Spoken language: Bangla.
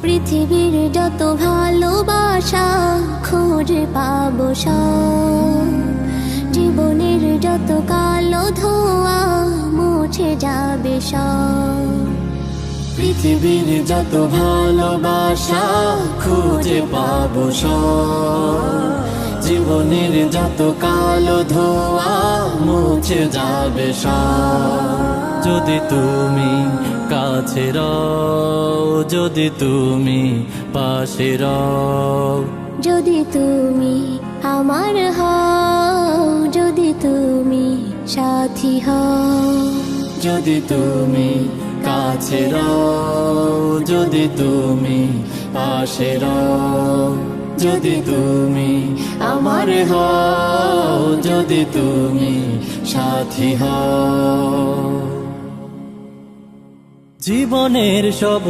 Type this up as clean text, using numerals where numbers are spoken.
পৃথিবীর যত ভালোবাসা খুঁজে পাবো সব, জীবনের যত কালো ধোঁয়া মুছে যাবে সব। পৃথিবীর যত ভালোবাসা খুঁজে পাবো সব, জীবনের যত কালো ধোঁয়া মুছে যাবে সব। যদি তুমি কাছে রও, যদি তুমি পাশে রও, যদি তুমি আমার হও, যদি তুমি সাথী হও, যদি তুমি কাছে রও, যদি তুমি পাশে রও, যদি তুমি আমার হও, যদি তুমি সাথী হও। জীবনের সব